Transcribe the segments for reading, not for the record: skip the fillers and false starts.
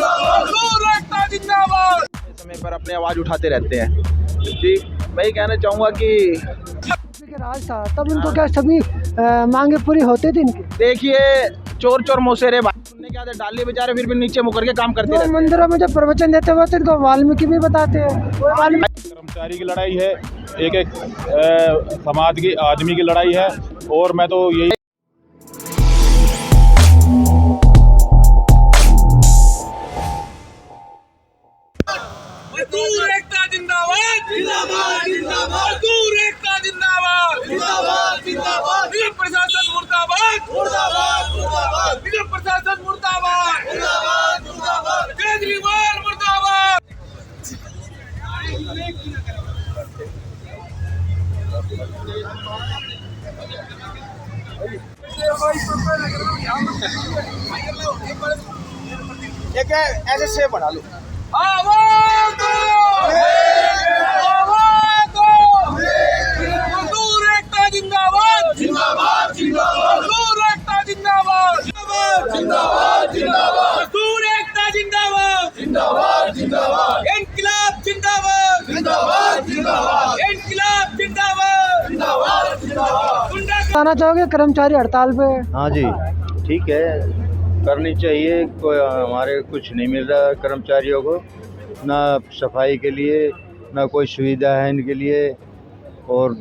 मजदूर एकता जिंदाबाद। समय पर अपने आवाज उठाते रहते हैं। जी मैं ये कहना चाहूँगा कि राज था तब उनको क्या सभी मांगे पूरी होती थी इनकी। देखिए चोर चोर मोसेरे सुनने के आदत डाली बेचारे, फिर भी नीचे मुकर के काम करते रहते हैं। मंदिरों में जब प्रवचन देते हुए इनको वाल्मीकि भी बताते हैं। कर्मचारी की लड़ाई है, एक एक समाज की आदमी की लड़ाई है। और मैं तो यही मजदूर एकता जिंदाबाद जिंदाबाद जिंदाबाद, मजदूर एकता जिंदाबाद जिंदाबाद जिंदाबाद, निगम प्रशासन मुर्दाबाद मुर्दाबाद मुर्दाबाद, निगम प्रशासन मुर्दाबाद मुर्दाबाद मुर्दाबाद, केजरीवाल मुर्दाबाद। एक ऐसे से बना लो। आवाज दो, आवाज दो, मजदूर एकता जिंदाबाद जिंदाबाद जिंदाबाद, मजदूर एकता जिंदाबाद जिंदाबाद जिंदाबाद जिंदाबाद, मजदूर एकता जिंदाबाद जिंदाबाद जिंदाबाद, इनकलाब जिंदाबाद जिंदाबाद जिंदाबाद, इनकलाब जिंदाबाद जिंदाबाद जिंदाबाद। बताना चाहोगे कर्मचारी हड़ताल पे? हाँ जी ठीक है, करनी चाहिए। कोई हमारे कुछ नहीं मिल रहा कर्मचारियों को, ना सफाई के लिए ना कोई सुविधा है इनके लिए, और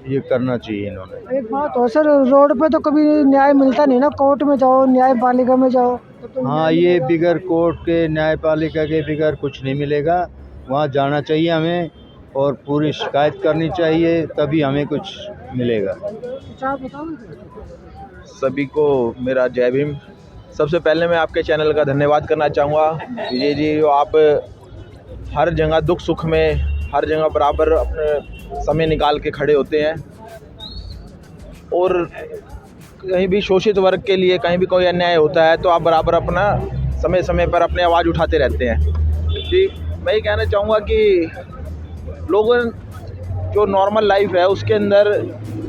ये करना चाहिए इन्होंने। एक बात हो सर, रोड पे तो कभी न्याय मिलता नहीं ना, कोर्ट में जाओ न्यायपालिका में जाओ तो हाँ ये बिगर कोर्ट के न्यायपालिका के बिगर कुछ नहीं मिलेगा। वहाँ जाना चाहिए हमें और पूरी शिकायत करनी चाहिए, तभी हमें कुछ मिलेगा। सभी को मेरा जय भीम। सबसे पहले मैं आपके चैनल का धन्यवाद करना चाहूँगा विजय जी, जो आप हर जगह दुख सुख में हर जगह बराबर अपने समय निकाल के खड़े होते हैं, और कहीं भी शोषित वर्ग के लिए कहीं भी कोई अन्याय होता है तो आप बराबर अपना समय समय पर अपनी आवाज़ उठाते रहते हैं। जी मैं ये कहना चाहूँगा कि लोगों जो नॉर्मल लाइफ है उसके अंदर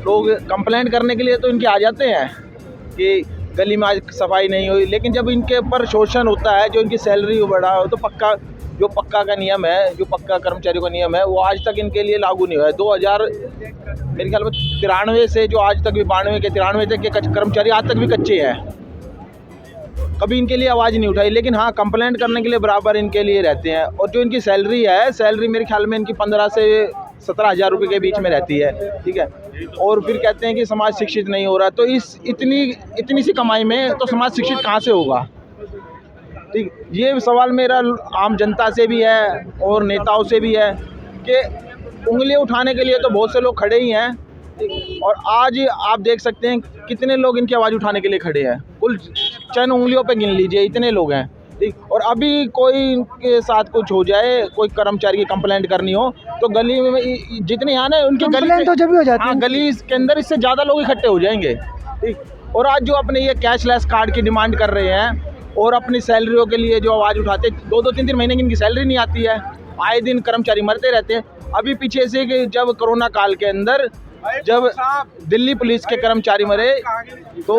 लोग कंप्लेंट करने के लिए तो इनके आ जाते हैं कि गली में आज सफाई नहीं हुई, लेकिन जब इनके ऊपर शोषण होता है, जो इनकी सैलरी बढ़ा हो, तो पक्का जो पक्का का नियम है, जो पक्का कर्मचारियों का नियम है, वो आज तक इनके लिए लागू नहीं हुआ है। 2000 मेरे ख्याल में 93 से जो आज तक भी 92 के 93 तक के कर्मचारी आज तक भी कच्चे हैं, कभी इनके लिए आवाज़ नहीं उठाई। लेकिन हाँ कंप्लेंट करने के लिए बराबर इनके लिए रहते हैं। और जो इनकी सैलरी है, सैलरी मेरे ख्याल में इनकी 15 से 17 हज़ार रुपये के बीच में रहती है, ठीक है। और फिर कहते हैं कि समाज शिक्षित नहीं हो रहा, तो इस इतनी सी कमाई में तो समाज शिक्षित कहाँ से होगा, ठीक। ये सवाल मेरा आम जनता से भी है और नेताओं से भी है कि उंगलियां उठाने के लिए तो बहुत से लोग खड़े ही हैं, और आज आप देख सकते हैं कितने लोग इनकी आवाज़ उठाने के लिए खड़े हैं, कुल चंद उंगलियों पे गिन लीजिए, इतने लोग हैं, ठीक। और अभी कोई इनके साथ कुछ हो जाए, कोई कर्मचारी की कंप्लेंट करनी हो, तो गली में जितने यहाँ ना उनके गली तो जब भी हो जाती है, हाँ गली के अंदर इससे ज़्यादा लोग इकट्ठे हो जाएंगे, ठीक। और आज जो अपने ये कैशलेस कार्ड की डिमांड कर रहे हैं और अपनी सैलरियों के लिए जो आवाज़ उठाते, 2-3 महीने की इनकी सैलरी नहीं आती है, आए दिन कर्मचारी मरते रहते हैं। अभी पीछे से कि जब कोरोना काल के अंदर जब दिल्ली पुलिस के कर्मचारी मरे, तो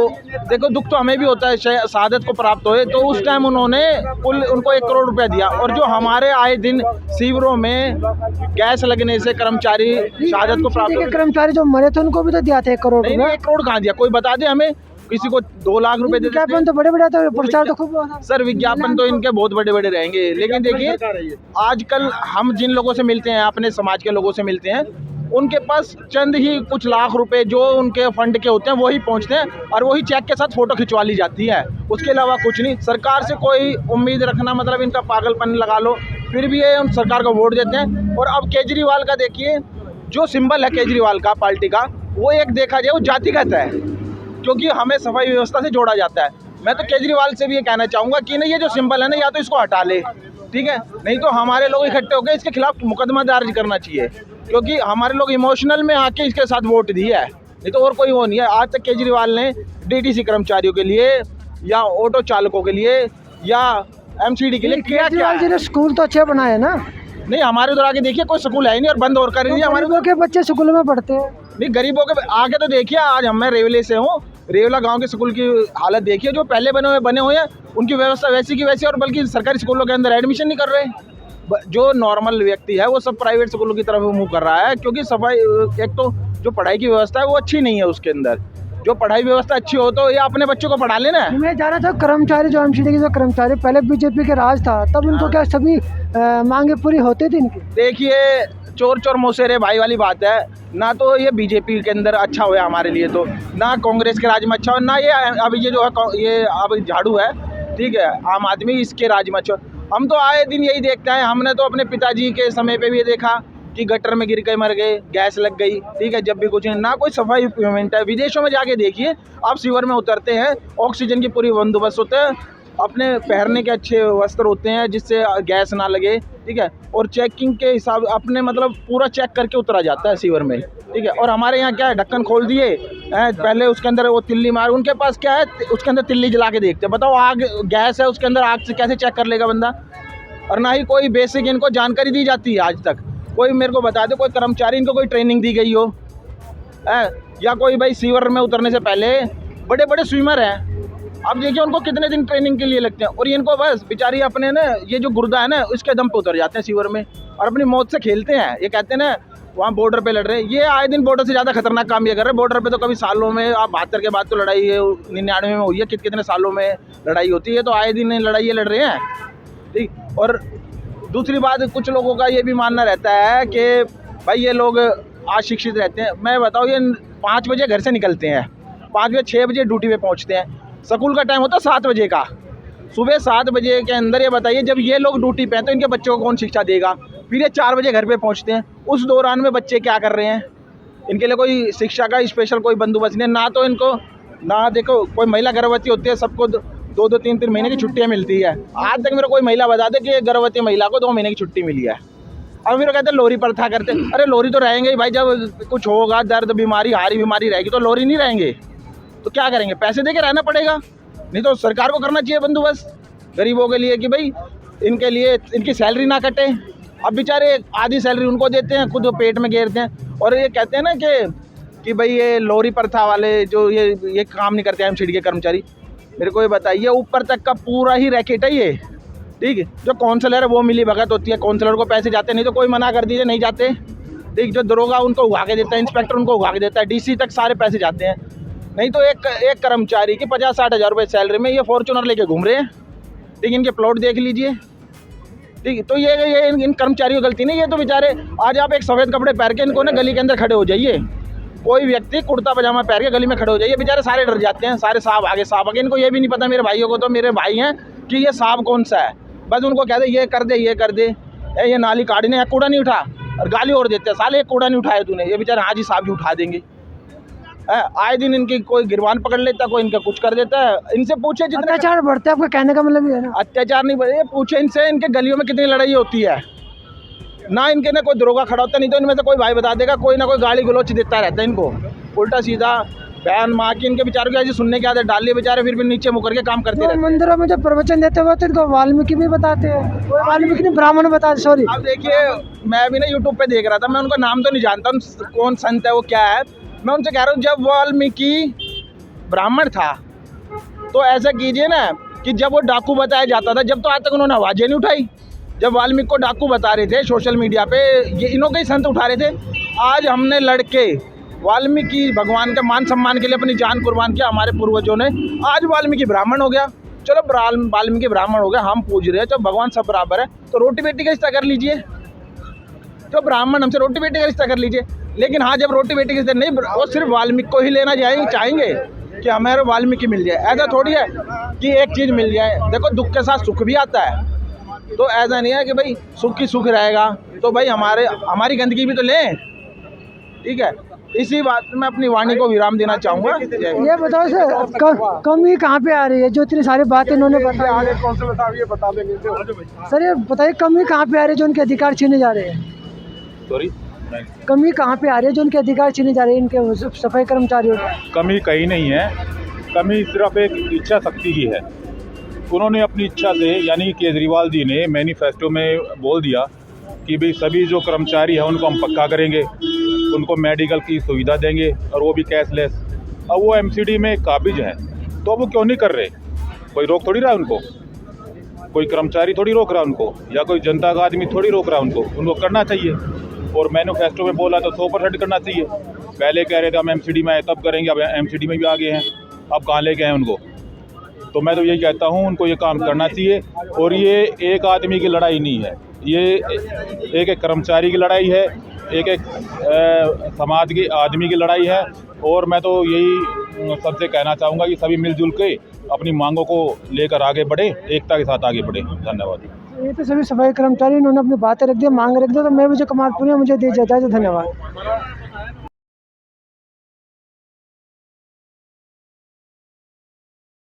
देखो दुख तो हमें भी होता है, शहादत को प्राप्त हुए, तो उस टाइम उन्होंने कुल उनको 1 करोड़ रुपया दिया। और जो हमारे आए दिन शिविरों में गैस लगने से कर्मचारी शहादत को प्राप्त हुए, कर्मचारी जो मरे थे उनको भी तो दिया था 1 करोड़। नहीं 1 करोड़ कहाँ दिया, कोई बता दे हमें। किसी को 2 लाख रुपए दे देते। विज्ञापन तो बड़े बड़े थे, प्रचार तो खूब हुआ था। सर विज्ञापन तो इनके बहुत बड़े बड़े रहेंगे, लेकिन देखिए आजकल हम जिन लोगों से मिलते हैं, अपने समाज के लोगों से मिलते हैं, उनके पास चंद ही कुछ लाख रुपए जो उनके फंड के होते हैं वही पहुंचते हैं, और वही चेक के साथ फोटो खिंचवा ली जाती है, उसके अलावा कुछ नहीं। सरकार से कोई उम्मीद रखना मतलब इनका पागलपन लगा लो। फिर भी ये उन सरकार को वोट देते हैं। और अब केजरीवाल का देखिए, जो सिंबल है केजरीवाल का पार्टी का, वो एक देखा जाए वो जातिगत है, क्योंकि हमें सफाई व्यवस्था से जोड़ा जाता है। मैं तो केजरीवाल से भी ये कहना चाहूँगा कि नहीं, ये जो सिंबल है ना, या तो इसको हटा ले, ठीक है, नहीं तो हमारे लोग इकट्ठे होकर इसके खिलाफ मुकदमा दर्ज करना चाहिए, क्योंकि हमारे लोग इमोशनल में आके इसके साथ वोट दिया है, नहीं तो और कोई वो नहीं है। आज तक केजरीवाल ने डीटीसी कर्मचारियों के लिए या ऑटो चालकों के लिए या एमसीडी के लिए क्या स्कूल तो अच्छे बनाए ना। नहीं, हमारे उधर आके देखिए कोई स्कूल है ही नहीं, और बंद और कर रही है। हमारे के बच्चे स्कूल में पढ़ते हैं। नहीं, गरीबों के आगे तो देखिए, आज मैं रेवले से हूँ, रेवला गांव के स्कूल की हालत देखिए, जो पहले बने हुए हैं उनकी व्यवस्था वैसी की वैसी, और बल्कि सरकारी स्कूलों के अंदर एडमिशन नहीं कर रहे। जो नॉर्मल व्यक्ति है वो सब प्राइवेट स्कूलों की तरफ मुँह कर रहा है, क्योंकि सफाई, एक तो जो पढ़ाई की व्यवस्था है वो अच्छी नहीं है उसके अंदर। जो पढ़ाई व्यवस्था अच्छी हो तो ये अपने बच्चों को पढ़ा लेना। मैं जा रहा था कर्मचारी, जो एमसीडी के जो कर्मचारी पहले बीजेपी के राज था, तब उनको क्या सभी मांगे पूरी होती थी इनकी? देखिए, चोर चोर मोसेरे भाई वाली बात है ना। तो ये बीजेपी के अंदर अच्छा हुआ हमारे लिए, तो ना कांग्रेस के राज में अच्छा हो, ना ये अब ये जो है ये अब झाड़ू है, ठीक है, आम आदमी, इसके राज में अच्छा। हम तो आए दिन यही देखते हैं। हमने तो अपने पिताजी के समय पे भी ये देखा कि गटर में गिर के मर गए, गैस लग गई, ठीक है, जब भी कुछ ना कोई सफाई इक्विपमेंट है। विदेशों में जाके देखिए, आप सीवर में उतरते हैं, ऑक्सीजन की पूरी बंदोबस्त होता है, अपने पहनने के अच्छे वस्त्र होते हैं जिससे गैस ना लगे, ठीक है, और चेकिंग के हिसाब अपने मतलब पूरा चेक करके उतरा जाता है सीवर में, ठीक है। और हमारे यहाँ क्या है, ढक्कन खोल दिए, पहले उसके अंदर वो तिल्ली मार, उनके पास क्या है, उसके अंदर तिल्ली जला के देखते हैं। बताओ, आग गैस है उसके अंदर, आग से कैसे चेक कर लेगा बंदा? और ना ही कोई बेसिक इनको जानकारी दी जाती है आज तक। कोई मेरे को बता दे, कोई कर्मचारी इनको कोई ट्रेनिंग दी गई हो, या कोई भाई सीवर में उतरने से पहले बड़े बड़े स्विमर हैं, अब देखिए उनको कितने दिन ट्रेनिंग के लिए लगते हैं, और इनको बस बेचारी अपने ना ये जो गुर्दा है ना उसके दम पे उतर जाते हैं सीवर में और अपनी मौत से खेलते हैं। ये कहते हैं ना वहाँ बॉर्डर पे लड़ रहे हैं, ये आए दिन बॉर्डर से ज़्यादा खतरनाक काम ये कर रहे हैं। बॉर्डर पे तो कभी सालों में, आप 72 के बाद तो लड़ाई है, 99 में हुई है, कितने सालों में लड़ाई होती है, तो आए दिन लड़ाई लड़ रहे हैं, ठीक। और दूसरी बात, कुछ लोगों का ये भी मानना रहता है कि भाई ये लोग अशिक्षित रहते हैं। मैं बताऊँ, ये 5 बजे घर से निकलते हैं, 5 बजे 6 बजे ड्यूटी पे पहुंचते हैं। स्कूल का टाइम होता है 7 बजे का, सुबह 7 बजे के अंदर। ये बताइए, जब ये लोग ड्यूटी पे हैं तो इनके बच्चों को कौन शिक्षा देगा? फिर ये 4 बजे घर पे पहुंचते हैं, उस दौरान में बच्चे क्या कर रहे हैं? इनके लिए कोई शिक्षा का स्पेशल कोई बंदोबस्त नहीं, ना तो इनको, ना देखो कोई महिला गर्भवती होती है, सबको 2-2, 3-3 महीने की छुट्टियाँ मिलती है। आज तक मेरे कोई महिला बता दे कि गर्भवती महिला को 2 महीने की छुट्टी मिली है। अब फिर कहते हैं लोरी प्रथा करते, अरे लोरी तो रहेंगे ही भाई, जब कुछ होगा, दर्द बीमारी, हारी बीमारी रहेगी तो लोरी नहीं रहेंगे, तो क्या करेंगे? पैसे दे के रहना पड़ेगा। नहीं तो सरकार को करना चाहिए बंदोबस्त गरीबों के लिए कि भाई इनके लिए इनकी सैलरी ना कटे। अब बेचारे आधी सैलरी उनको देते हैं, खुद पेट में घेरते हैं। और ये कहते हैं ना कि भाई ये लोरी प्रथा वाले जो ये काम नहीं करते एमसीडी के कर्मचारी, मेरे को ये बताइए, ऊपर तक का पूरा ही रैकेट है ये, ठीक है। जो काउंसलर है वो मिली भगत होती है, काउंसलर को पैसे जाते, नहीं तो कोई मना कर दीजिए नहीं जाते, ठीक। जो दरोगा उनको उगा के देता है, इंस्पेक्टर उनको उगा के देता है, डीसी तक सारे पैसे जाते हैं। नहीं तो एक कर्मचारी की 50-60 हज़ार रुपये सैलरी में ये फॉर्चूनर लेके घूम रहे हैं, ठीक। इनके प्लॉट देख लीजिए, ठीक। तो ये इन कर्मचारियों की गलती नहीं, ये तो बेचारे, आज आप एक सफ़ेद कपड़े पहन के इनको ना गली के अंदर खड़े हो जाइए, कोई व्यक्ति कुर्ता पजामा पहन के गली में खड़े हो जाइए, बेचारे सारे डर जाते हैं, सारे सांप आगे। इनको ये भी नहीं पता, मेरे भाइयों को, तो मेरे भाई हैं, कि ये सांप कौन सा है। बस उनको कह दे ये कर दे, ये नाली काटी ने, कूड़ा नहीं उठा, और गाली और देते हैं, साले कूड़ा नहीं उठाया तूने, ये बेचारे हाँ जी साहब जी उठा देंगे। आए दिन इनकी कोई गिरबान पकड़ लेता, कोई इनका कुछ कर देता है। इनसे पूछे, जितना अत्याचार बढ़ता है, आपका कहने का मतलब ये है ना? अत्याचार नहीं बढ़े, पूछे इनसे, इनके गलियों में कितनी लड़ाई होती है ना। इनके ना कोई दरोगा खड़ा होता, नहीं तो इनमें से कोई भाई बता देगा, कोई ना कोई गाली गलोच देता रहता है इनको, उल्टा सीधा बयान माँ की। इनके बेचारों की ऐसी सुनने की आदत डाल ली, बेचारे फिर भी नीचे मुकर के काम करते रहते हैं। मंदिरों में जब प्रवचन देते हुए तो इनको वाल्मीकि भी बताते हैं, वाल्मीकि नहीं, ब्राह्मण बताते, सॉरी। अब देखिए, मैं भी ना यूट्यूब पे देख रहा था, मैं उनका नाम तो नहीं जानता, कौन संत है वो क्या है। मैं उनसे कह रहा हूँ, जब वाल्मीकि ब्राह्मण था तो ऐसा कीजिए ना कि जब वो डाकू बताया जाता था, जब तो आज तक उन्होंने आवाज़ें नहीं उठाई। जब वाल्मीकि को डाकू बता रहे थे सोशल मीडिया पे, ये इन्हों के ही संत उठा रहे थे। आज हमने लड़के वाल्मीकि भगवान के मान सम्मान के लिए अपनी जान कुर्बान किया हमारे पूर्वजों ने, आज वाल्मीकि ब्राह्मण हो गया। चलो वाल्मीकि ब्राह्मण हो गया, हम पूछ रहे हैं, जब भगवान सब बराबर है तो रोटी बेटी का रिश्ता कर लीजिए, जो ब्राह्मण हमसे रोटी बेटी का रिश्ता कर लीजिए। लेकिन हाँ, जब रोटी बेटी का रिश्ता नहीं, वो सिर्फ वाल्मीकि को ही लेना चाहेंगे कि हमारे वाल्मीकि मिल जाए। ऐसा थोड़ी है कि एक चीज़ मिल जाए, देखो दुख के साथ सुख भी आता है, तो ऐसा नहीं है कि भाई सुख ही सुख रहेगा, तो भाई हमारी गंदगी भी तो लें, ठीक है। इसी बात में अपनी वाणी को विराम देना चाहूँगा। ये बताओ सर, कमी कहाँ पे आ रही है? जो इतनी सारी बातें इन्होंने बताई, ये बता देंगे सर ये बताइए कमी कहाँ पे आ रही है जो उनके अधिकार छीने जा रहे हैं? सॉरी, कमी कहाँ पे आ रही है जो उनके अधिकार छीने जा रहे हैं इनके सफाई कर्मचारियों की? कमी कहीं नहीं है, कमी सिर्फ एक इच्छा शक्ति की है। उन्होंने अपनी इच्छा से, यानी केजरीवाल जी ने मैनिफेस्टो में बोल दिया कि भाई सभी जो कर्मचारी हैं उनको हम पक्का करेंगे, उनको मेडिकल की सुविधा देंगे, और वो भी कैशलेस। अब वो एमसीडी में काबिज हैं, तो वो क्यों नहीं कर रहे? कोई रोक थोड़ी रहा है उनको, कोई कर्मचारी थोड़ी रोक रहा है उनको, या कोई जनता का आदमी थोड़ी रोक रहा है उनको करना चाहिए। और मैनिफेस्टो में बोला तो 100% करना चाहिए। पहले कह रहे थे हम एमसीडी में आए तब करेंगे, अब एमसीडी में भी आ गए हैं, अब कहाँ ले गए हैं उनको? तो मैं तो यही कहता हूँ उनको ये काम करना चाहिए। और ये एक आदमी की लड़ाई नहीं है, ये एक एक कर्मचारी की लड़ाई है, एक एक समाज के आदमी की लड़ाई है। और मैं तो यही सबसे कहना चाहूँगा कि सभी मिलजुल के अपनी मांगों को लेकर आगे बढ़े, एकता के साथ आगे बढ़े। धन्यवाद। ये तो सभी सफाई कर्मचारी इन्होंने अपनी बातें रख दी, मांग रख दी, तो मैं विजय कुमार पुनिया, मुझे दीजिए इजाज़त। धन्यवाद।